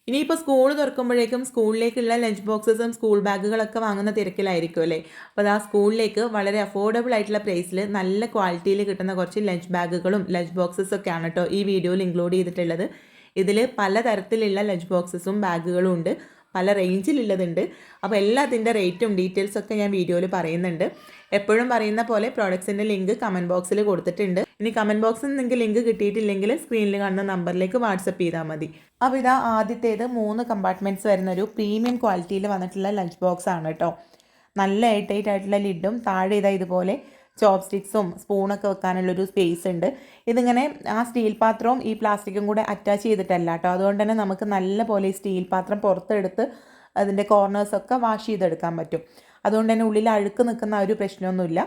ഇനിയിപ്പോൾ school തുറക്കുമ്പോഴേക്കും സ്കൂളിലേക്കുള്ള lunch ബോക്സസും school ബാഗുകളൊക്കെ വാങ്ങുന്ന തിരക്കിലായിരിക്കും അല്ലേ. അപ്പോൾ ആ സ്കൂളിലേക്ക് വളരെ അഫോർഡബിൾ ആയിട്ടുള്ള പ്രൈസിൽ നല്ല ക്വാളിറ്റിയിൽ കിട്ടുന്ന കുറച്ച് ലഞ്ച് ബാഗുകളും ലഞ്ച് ബോക്സസൊക്കെയാണ് കേട്ടോ ഈ വീഡിയോയിൽ ഇൻക്ലൂഡ് ചെയ്തിട്ടുള്ളത്. ഇതിൽ പലതരത്തിലുള്ള ലഞ്ച് ബോക്സസും ബാഗുകളും ഉണ്ട്, പല റേഞ്ചിലുള്ളതുണ്ട്. അപ്പോൾ എല്ലാത്തിൻ്റെ റേറ്റും ഡീറ്റെയിൽസൊക്കെ ഞാൻ വീഡിയോയിൽ പറയുന്നുണ്ട്. എപ്പോഴും പറയുന്ന പോലെ പ്രോഡക്ട്സിൻ്റെ ലിങ്ക് കമൻറ്റ് ബോക്സിൽ കൊടുത്തിട്ടുണ്ട്. ഇനി കമൻറ്റ് ബോക്സിൽ നിങ്ങൾക്ക് ലിങ്ക് കിട്ടിയിട്ടില്ലെങ്കിൽ സ്ക്രീനിൽ കാണുന്ന നമ്പറിലേക്ക് വാട്സപ്പ് ചെയ്താൽ മതി. അപ്പോൾ ഇതാ ആദ്യത്തേത് 3 കമ്പാർട്ട്മെൻറ്റ്സ് വരുന്നൊരു പ്രീമിയം ക്വാളിറ്റിയിൽ വന്നിട്ടുള്ള ലഞ്ച് ബോക്സ് ആണ് കേട്ടോ. നല്ല എയർ ടൈറ്റ് ആയിട്ടുള്ള ലിഡും താഴെ ഇതാ ഇതുപോലെ ചോപ്പ് സ്റ്റിക്സും സ്പൂണൊക്കെ വെക്കാനുള്ളൊരു സ്പേസ് ഉണ്ട്. ഇതിങ്ങനെ ആ സ്റ്റീൽ പാത്രവും ഈ പ്ലാസ്റ്റിക്കും കൂടെ അറ്റാച്ച് ചെയ്തിട്ടല്ല കേട്ടോ. അതുകൊണ്ട് തന്നെ നമുക്ക് നല്ല പോലെ ഈ സ്റ്റീൽ പാത്രം പുറത്തെടുത്ത് അതിൻ്റെ കോർണേഴ്സൊക്കെ വാഷ് ചെയ്തെടുക്കാൻ പറ്റും. അതുകൊണ്ട് തന്നെ ഉള്ളിൽ അഴുക്ക് നിൽക്കുന്ന ഒരു പ്രശ്നമൊന്നുമില്ല.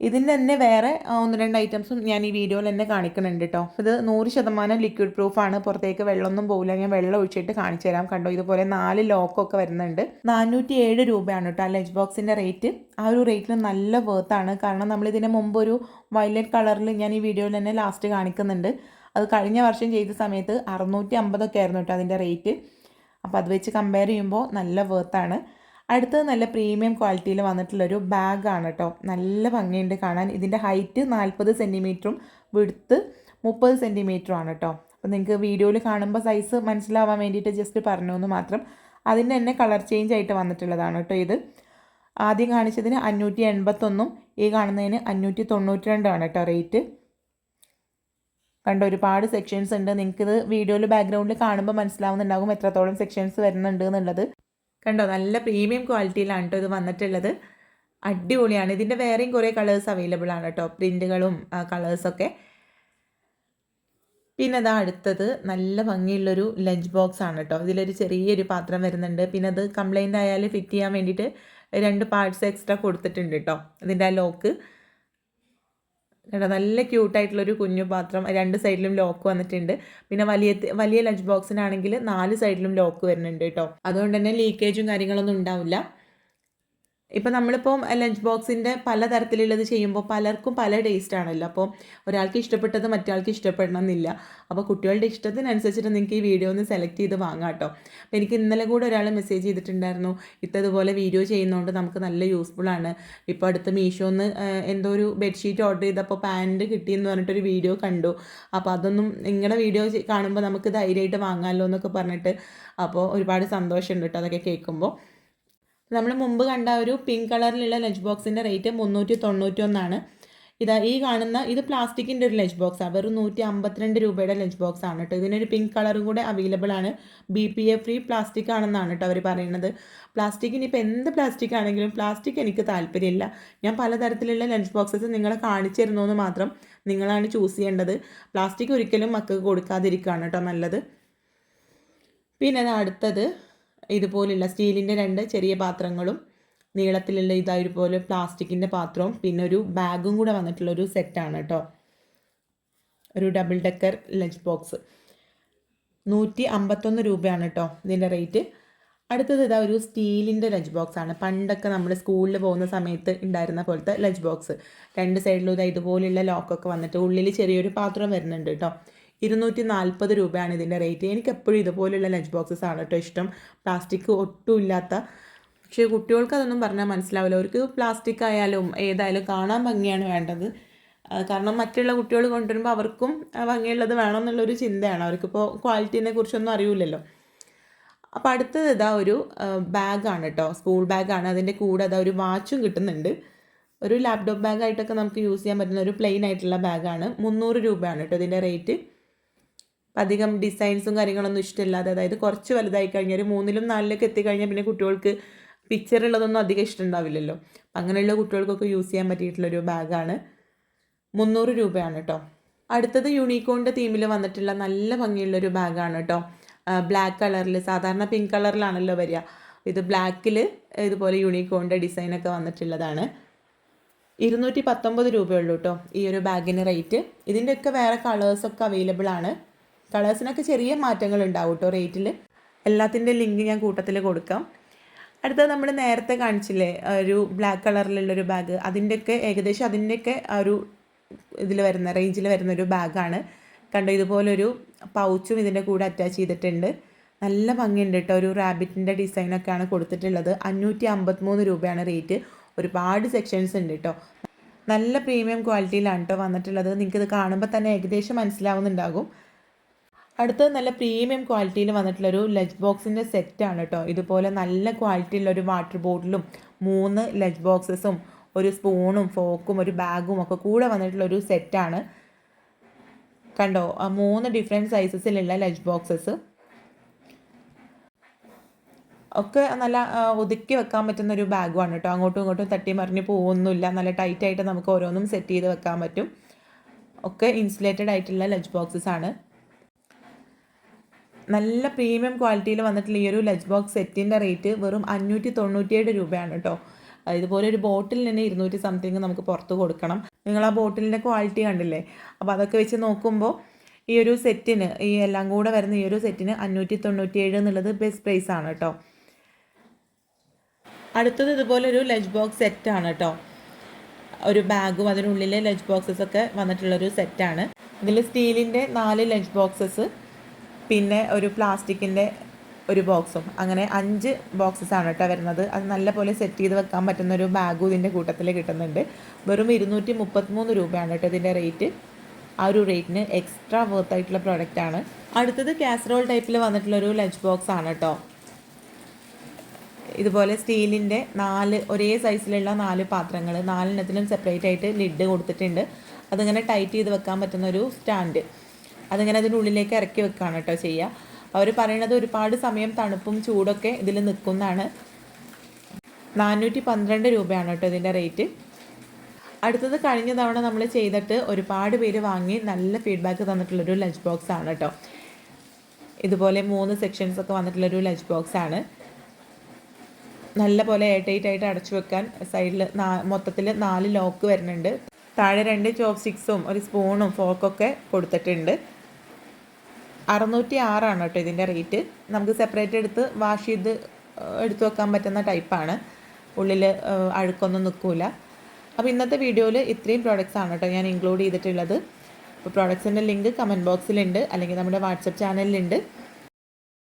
ഇതിൻ്റെ തന്നെ വേറെ 1-2 ഐറ്റംസും ഞാൻ ഈ വീഡിയോയിൽ തന്നെ കാണിക്കുന്നുണ്ട് കേട്ടോ. ഇത് 100% ലിക്വിഡ് പ്രൂഫാണ്, പുറത്തേക്ക് വെള്ളമൊന്നും പോകില്ല. ഞാൻ വെള്ളം ഒഴിച്ചിട്ട് കാണിച്ചു തരാം. കണ്ടോ, ഇതുപോലെ 4 ലോക്കൊക്കെ വരുന്നുണ്ട്. 407 രൂപയാണ് കേട്ടോ ലഞ്ച് ബോക്സിൻ്റെ റേറ്റ്. ആ ഒരു റേറ്റിൽ നല്ല വേർത്താണ്. കാരണം നമ്മളിതിന് മുമ്പ് ഒരു വയലറ്റ് കളറിൽ ഞാൻ ഈ വീഡിയോയിൽ തന്നെ ലാസ്റ്റ് കാണിക്കുന്നുണ്ട്. അത് കഴിഞ്ഞ വർഷം ചെയ്ത സമയത്ത് 650 ആയിരുന്നു കേട്ടോ അതിൻ്റെ റേറ്റ്. അപ്പോൾ അത് വെച്ച് കമ്പയർ ചെയ്യുമ്പോൾ നല്ല വേർത്താണ്. അടുത്തത് നല്ല പ്രീമിയം ക്വാളിറ്റിയിൽ വന്നിട്ടുള്ളൊരു ബാഗാണ് കേട്ടോ. നല്ല ഭംഗിയുണ്ട് കാണാൻ. ഇതിൻ്റെ ഹൈറ്റ് 40 സെൻറ്റിമീറ്ററും വിഡ്ത്ത് 30 സെൻറ്റിമീറ്ററും ആണ് കേട്ടോ. അപ്പോൾ നിങ്ങൾക്ക് വീഡിയോയിൽ കാണുമ്പോൾ സൈസ് മനസ്സിലാവാൻ വേണ്ടിയിട്ട് ജസ്റ്റ് പറഞ്ഞു എന്ന് മാത്രം. അതിൻ്റെ തന്നെ കളർ ചേഞ്ച് ആയിട്ട് വന്നിട്ടുള്ളതാണ് കേട്ടോ ഇത്. ആദ്യം കാണിച്ചതിന് 581, ഈ കാണുന്നതിന് 592 ആണ് കേട്ടോ റേറ്റ്. കണ്ടോ, ഒരുപാട് സെക്ഷൻസ് ഉണ്ട്. നിങ്ങൾക്കിത് വീഡിയോയിൽ ബാക്ക്ഗ്രൗണ്ടിൽ കാണുമ്പോൾ മനസ്സിലാവുന്നുണ്ടാകും എത്രത്തോളം സെക്ഷൻസ് വരുന്നുണ്ട് എന്നുള്ളത്. കണ്ടോ, നല്ല പ്രീമിയം ക്വാളിറ്റിയിലാണ് കേട്ടോ ഇത് വന്നിട്ടുള്ളത്. അടിപൊളിയാണ്. ഇതിൻ്റെ വേറെയും കുറേ കളേഴ്സ് അവൈലബിൾ ആണ് കേട്ടോ, പ്രിൻറ്റുകളും കളേഴ്സൊക്കെ. പിന്നെ അതാ അടുത്തത് നല്ല ഭംഗിയുള്ളൊരു ലഞ്ച് ബോക്സ് ആണ് കേട്ടോ. ഇതിലൊരു ചെറിയൊരു പാത്രം വരുന്നുണ്ട്. പിന്നെ അത് കംപ്ലൈൻ്റ് ആയാൽ ഫിറ്റ് ചെയ്യാൻ വേണ്ടിയിട്ട് 2 പാർട്സ് എക്സ്ട്രാ കൊടുത്തിട്ടുണ്ട് കേട്ടോ. ഇതിൻ്റെ ആ ലോക്ക് കേട്ടോ, നല്ല ക്യൂട്ടായിട്ടുള്ളൊരു കുഞ്ഞു പാത്രം. 2 സൈഡിലും ലോക്ക് വന്നിട്ടുണ്ട്. പിന്നെ വലിയ ലഞ്ച് ബോക്സിനാണെങ്കിൽ 4 സൈഡിലും ലോക്ക് വരുന്നുണ്ട് കേട്ടോ. അതുകൊണ്ട് തന്നെ ലീക്കേജും കാര്യങ്ങളൊന്നും ഉണ്ടാവില്ല. ഇപ്പം നമ്മളിപ്പോൾ ലഞ്ച് ബോക്സിൻ്റെ പലതരത്തിലുള്ളത് ചെയ്യുമ്പോൾ പലർക്കും പല ടേസ്റ്റ് ആണല്ലോ. അപ്പോൾ ഒരാൾക്ക് ഇഷ്ടപ്പെട്ടത് മറ്റൊരാൾക്ക് ഇഷ്ടപ്പെടണം എന്നില്ല. അപ്പോൾ കുട്ടികളുടെ ഇഷ്ടത്തിനനുസരിച്ചിട്ട് നിങ്ങൾക്ക് ഈ വീഡിയോ ഒന്ന് സെലക്ട് ചെയ്ത് വാങ്ങാം കേട്ടോ. അപ്പോൾ എനിക്ക് ഇന്നലെ കൂടെ ഒരാൾ മെസ്സേജ് ചെയ്തിട്ടുണ്ടായിരുന്നു, ഇത്തതുപോലെ വീഡിയോ ചെയ്യുന്നതുകൊണ്ട് നമുക്ക് നല്ല യൂസ്ഫുള്ളാണ്. ഇപ്പോൾ അടുത്ത് മീഷോന്ന് എന്തോ ഒരു ബെഡ്ഷീറ്റ് ഓർഡർ ചെയ്തപ്പോൾ പാൻറ്റ് കിട്ടിയെന്ന് പറഞ്ഞിട്ടൊരു വീഡിയോ കണ്ടു. അപ്പോൾ അതൊന്നും നിങ്ങളുടെ വീഡിയോ കാണുമ്പോൾ നമുക്ക് ധൈര്യമായിട്ട് വാങ്ങാമല്ലോ എന്നൊക്കെ പറഞ്ഞിട്ട്. അപ്പോൾ ഒരുപാട് സന്തോഷമുണ്ട് കേട്ടോ അതൊക്കെ കേൾക്കുമ്പോൾ. നമ്മൾ മുമ്പ് കണ്ട ഒരു പിങ്ക് കളറിലുള്ള ലഞ്ച് ബോക്സിൻ്റെ റേറ്റ് 391. ഇതാ ഈ കാണുന്ന ഇത് പ്ലാസ്റ്റിക്കിൻ്റെ ഒരു ലഞ്ച് ബോക്സാണ്. വെറും 152 രൂപയുടെ ലഞ്ച് ബോക്സ് ആണ് കേട്ടോ. ഇതിനൊരു പിങ്ക് കളറും കൂടെ അവൈലബിൾ ആണ്. BPA ഫ്രീ പ്ലാസ്റ്റിക് ആണെന്നാണ് കേട്ടോ അവർ പറയുന്നത്. പ്ലാസ്റ്റിക്കിന് ഇപ്പോൾ എന്ത് പ്ലാസ്റ്റിക് ആണെങ്കിലും പ്ലാസ്റ്റിക് എനിക്ക് താല്പര്യമില്ല. ഞാൻ പലതരത്തിലുള്ള ലഞ്ച് ബോക്സസ് നിങ്ങളെ കാണിച്ചു തരുന്നതെന്ന് മാത്രം. നിങ്ങളാണ് ചൂസ് ചെയ്യേണ്ടത്. പ്ലാസ്റ്റിക് ഒരിക്കലും മക്കൾക്ക് കൊടുക്കാതിരിക്കുകയാണ് കേട്ടോ നല്ലത്. പിന്നെ അടുത്തത് ഇതുപോലുള്ള സ്റ്റീലിൻ്റെ 2 ചെറിയ പാത്രങ്ങളും നീളത്തിലുള്ള ഇതുപോലെ പ്ലാസ്റ്റിക്കിൻ്റെ പാത്രവും പിന്നെ ഒരു ബാഗും കൂടെ വന്നിട്ടുള്ളൊരു സെറ്റാണ് കേട്ടോ. ഒരു ഡബിൾ ഡെക്കർ ലഞ്ച് ബോക്സ് 151 രൂപയാണ് കേട്ടോ ഇതിൻ്റെ റേറ്റ്. അടുത്തത് ഇതാ ഒരു സ്റ്റീലിൻ്റെ ലഞ്ച് ബോക്സ് ആണ്. പണ്ടൊക്കെ നമ്മൾ സ്കൂളിൽ പോകുന്ന സമയത്ത് ഉണ്ടായിരുന്ന പോലത്തെ ലഞ്ച് ബോക്സ്. 2 സൈഡിലും ഇതാ ഇതുപോലുള്ള ലോക്കൊക്കെ വന്നിട്ട് ഉള്ളിൽ ചെറിയൊരു പാത്രം വരുന്നുണ്ട് കേട്ടോ. 240 രൂപയാണ് ഇതിൻ്റെ റേറ്റ്. എനിക്ക് എപ്പോഴും ഇതുപോലുള്ള ലഞ്ച് ബോക്സസ് ആണ് കേട്ടോ ഇഷ്ടം. പ്ലാസ്റ്റിക് ഒട്ടും ഇല്ലാത്ത. പക്ഷേ കുട്ടികൾക്ക് അതൊന്നും പറഞ്ഞാൽ മനസ്സിലാവില്ല. അവർക്ക് പ്ലാസ്റ്റിക് ആയാലും ഏതായാലും കാണാൻ ഭംഗിയാണ് വേണ്ടത്. കാരണം മറ്റുള്ള കുട്ടികൾ കൊണ്ടുവരുമ്പോൾ അവർക്കും ഭംഗിയുള്ളത് വേണമെന്നുള്ളൊരു ചിന്തയാണ്. അവർക്കിപ്പോൾ ക്വാളിറ്റീനെ കുറിച്ചൊന്നും അറിയില്ലല്ലോ. അപ്പോൾ അടുത്തത് ഇതാ ഒരു ബാഗാണ് കേട്ടോ, സ്കൂൾ ബാഗാണ്. അതിൻ്റെ കൂടെ അതാ ഒരു വാച്ചും കിട്ടുന്നുണ്ട്. ഒരു ലാപ്ടോപ്പ് ബാഗായിട്ടൊക്കെ നമുക്ക് യൂസ് ചെയ്യാൻ പറ്റുന്ന ഒരു പ്ലെയിൻ ആയിട്ടുള്ള ബാഗാണ്. 300 രൂപയാണ് കേട്ടോ ഇതിൻ്റെ റേറ്റ്. അധികം ഡിസൈൻസും കാര്യങ്ങളൊന്നും ഇഷ്ടമില്ലാതെ, അതായത് കുറച്ച് വലുതായി കഴിഞ്ഞാൽ 3ലും 4ലൊക്കെ എത്തിക്കഴിഞ്ഞാൽ പിന്നെ കുട്ടികൾക്ക് പിക്ചറുള്ളതൊന്നും അധികം ഇഷ്ടമുണ്ടാവില്ലല്ലോ. അങ്ങനെയുള്ള കുട്ടികൾക്കൊക്കെ യൂസ് ചെയ്യാൻ പറ്റിയിട്ടുള്ളൊരു ബാഗാണ്. 300 രൂപയാണ് കേട്ടോ. അടുത്തത് യൂണിക്കോണിൻ്റെ തീമിൽ വന്നിട്ടുള്ള നല്ല ഭംഗിയുള്ളൊരു ബാഗാണ് കേട്ടോ. ബ്ലാക്ക് കളറിൽ, സാധാരണ പിങ്ക് കളറിലാണല്ലോ വരിക. ഇത് ബ്ലാക്കിൽ ഇതുപോലെ യൂണിക്കോണിൻ്റെ ഡിസൈനൊക്കെ വന്നിട്ടുള്ളതാണ്. 219 രൂപയുള്ളൂ കേട്ടോ ഈ ഒരു ബാഗിന് റേറ്റ്. ഇതിൻ്റെയൊക്കെ വേറെ കളേഴ്സൊക്കെ അവൈലബിൾ ആണ്. കളേഴ്സിനൊക്കെ ചെറിയ മാറ്റങ്ങൾ ഉണ്ടാവും കേട്ടോ റേറ്റിൽ. എല്ലാത്തിൻ്റെ ലിങ്ക് ഞാൻ കൂട്ടത്തിൽ കൊടുക്കാം. അടുത്തത് നമ്മൾ നേരത്തെ കാണിച്ചില്ലേ ഒരു ബ്ലാക്ക് കളറിലുള്ളൊരു ബാഗ്, അതിൻ്റെയൊക്കെ ഏകദേശം അതിൻ്റെയൊക്കെ ആ ഒരു ഇതിൽ വരുന്ന റേഞ്ചിൽ വരുന്നൊരു ബാഗാണ്. കണ്ടോ, ഇതുപോലൊരു പൗച്ചും ഇതിൻ്റെ കൂടെ അറ്റാച്ച് ചെയ്തിട്ടുണ്ട്. നല്ല ഭംഗിയുണ്ട് കേട്ടോ. ഒരു റാബിറ്റിൻ്റെ ഡിസൈനൊക്കെയാണ് കൊടുത്തിട്ടുള്ളത്. 553 രൂപയാണ് റേറ്റ്. ഒരുപാട് സെക്ഷൻസ് ഉണ്ട് കേട്ടോ. നല്ല പ്രീമിയം ക്വാളിറ്റിയിലാണ് കേട്ടോ വന്നിട്ടുള്ളത്. നിങ്ങൾക്കിത് കാണുമ്പോൾ തന്നെ ഏകദേശം മനസ്സിലാവുന്നുണ്ടാകും. അടുത്തത് നല്ല പ്രീമിയം ക്വാളിറ്റിയിൽ വന്നിട്ടുള്ളൊരു ലഞ്ച് ബോക്സിൻ്റെ സെറ്റാണ് കേട്ടോ. ഇതുപോലെ നല്ല ക്വാളിറ്റിയുള്ളൊരു വാട്ടർ ബോട്ടിലും 3 ലഞ്ച് ബോക്സസും ഒരു സ്പൂണും ഫോക്കും ഒരു ബാഗും ഒക്കെ കൂടെ വന്നിട്ടുള്ളൊരു സെറ്റാണ്. കണ്ടോ, 3 ഡിഫറെൻറ്റ് സൈസസിലുള്ള ലഞ്ച് ബോക്സസ് ഒക്കെ നല്ല ഒതുക്കി വെക്കാൻ പറ്റുന്ന ഒരു ബാഗുമാണ് കേട്ടോ. അങ്ങോട്ടും ഇങ്ങോട്ടും തട്ടി മറിഞ്ഞ് പോകുന്നില്ല. നല്ല ടൈറ്റായിട്ട് നമുക്ക് ഓരോന്നും സെറ്റ് ചെയ്ത് വെക്കാൻ പറ്റും. ഒക്കെ ഇൻസുലേറ്റഡ് ആയിട്ടുള്ള ലഞ്ച് ബോക്സസ് ആണ്. നല്ല പ്രീമിയം ക്വാളിറ്റിയിൽ വന്നിട്ടുള്ള ഈ ഒരു ലഞ്ച് ബോക്സ് സെറ്റിൻ്റെ റേറ്റ് വെറും 597 രൂപയാണ് കേട്ടോ. ഇതുപോലെ ഒരു ബോട്ടിൽ തന്നെ 200 സംതിങ് നമുക്ക് പുറത്ത് കൊടുക്കണം. നിങ്ങൾ ആ ബോട്ടിലിൻ്റെ ക്വാളിറ്റി കണ്ടില്ലേ? അപ്പോൾ അതൊക്കെ വെച്ച് നോക്കുമ്പോൾ ഈ ഒരു സെറ്റിന്, ഈ എല്ലാം കൂടെ വരുന്ന ഈ ഒരു സെറ്റിന് 597 എന്നുള്ളത് ബെസ്റ്റ് പ്രൈസ് ആണ് കേട്ടോ. അടുത്തത് ഇതുപോലെ ഒരു ലഞ്ച് ബോക്സ് സെറ്റാണ് കേട്ടോ. ഒരു ബാഗും അതിനുള്ളിൽ ലഞ്ച് ബോക്സസ് ഒക്കെ വന്നിട്ടുള്ളൊരു സെറ്റാണ്. ഇതിൽ സ്റ്റീലിൻ്റെ 4 ലഞ്ച് ബോക്സസ്, പിന്നെ ഒരു പ്ലാസ്റ്റിക്കിൻ്റെ ഒരു ബോക്സും, അങ്ങനെ 5 ബോക്സസ് ആണ് കേട്ടോ വരുന്നത്. അത് നല്ലപോലെ സെറ്റ് ചെയ്ത് വെക്കാൻ പറ്റുന്ന ഒരു ബാഗും ഇതിൻ്റെ കൂട്ടത്തിൽ കിട്ടുന്നുണ്ട്. വെറും 233 രൂപയാണ് കേട്ടോ ഇതിൻ്റെ റേറ്റ്. ആ ഒരു റേറ്റിന് എക്സ്ട്രാ വർത്ത് ആയിട്ടുള്ള പ്രോഡക്റ്റാണ്. അടുത്തത് കാസറോൾ ടൈപ്പിൽ വന്നിട്ടുള്ളൊരു ലഞ്ച് ബോക്സ് ആണ് കേട്ടോ. ഇതുപോലെ സ്റ്റീലിൻ്റെ 4 ഒരേ സൈസിലുള്ള 4 പാത്രങ്ങൾ, 4 സെപ്പറേറ്റ് ആയിട്ട് ലിഡ് കൊടുത്തിട്ടുണ്ട്. അതിങ്ങനെ ടൈറ്റ് ചെയ്ത് വെക്കാൻ പറ്റുന്ന ഒരു സ്റ്റാൻഡ്, അതിങ്ങനെ അതിനുള്ളിലേക്ക് ഇറക്കി വെക്കുകയാണ് കേട്ടോ ചെയ്യുക. അവർ പറയണത് ഒരുപാട് സമയം തണുപ്പും ചൂടൊക്കെ ഇതിൽ നിൽക്കുന്നതാണ്. 412 രൂപയാണ് കേട്ടോ ഇതിൻ്റെ റേറ്റ്. അടുത്തത് കഴിഞ്ഞ തവണ നമ്മൾ ചെയ്തിട്ട് ഒരുപാട് പേര് വാങ്ങി നല്ല ഫീഡ്ബാക്ക് തന്നിട്ടുള്ളൊരു ലഞ്ച് ബോക്സ് ആണ് കേട്ടോ. ഇതുപോലെ 3 സെക്ഷൻസ് ഒക്കെ വന്നിട്ടുള്ളൊരു ലഞ്ച് ബോക്സ് ആണ്. നല്ല പോലെ എയർ ടൈറ്റ് ആയിട്ട് അടച്ചു വെക്കാൻ സൈഡിൽ മൊത്തത്തിൽ 4 ലോക്ക് വരുന്നുണ്ട്. താഴെ 2 ചോപ്പ് സ്റ്റിക്സും ഒരു സ്പൂണും ഫോക്കൊക്കെ കൊടുത്തിട്ടുണ്ട്. 606 ആണ് കേട്ടോ ഇതിൻ്റെ റേറ്റ്. നമുക്ക് സെപ്പറേറ്റ് എടുത്ത് വാഷ് ചെയ്ത് എടുത്തു വെക്കാൻ പറ്റുന്ന ടൈപ്പാണ്. ഉള്ളിൽ അഴുക്കൊന്നും നിൽക്കില്ല. അപ്പോൾ ഇന്നത്തെ വീഡിയോയിൽ ഇത്രയും പ്രോഡക്റ്റ്സ് ആണ് കേട്ടോ ഞാൻ ഇൻക്ലൂഡ് ചെയ്തിട്ടുള്ളത്. അപ്പോൾ പ്രോഡക്ട്സിൻ്റെ ലിങ്ക് കമൻറ്റ് ബോക്സിലുണ്ട്, അല്ലെങ്കിൽ നമ്മുടെ വാട്സപ്പ് ചാനലിലുണ്ട്.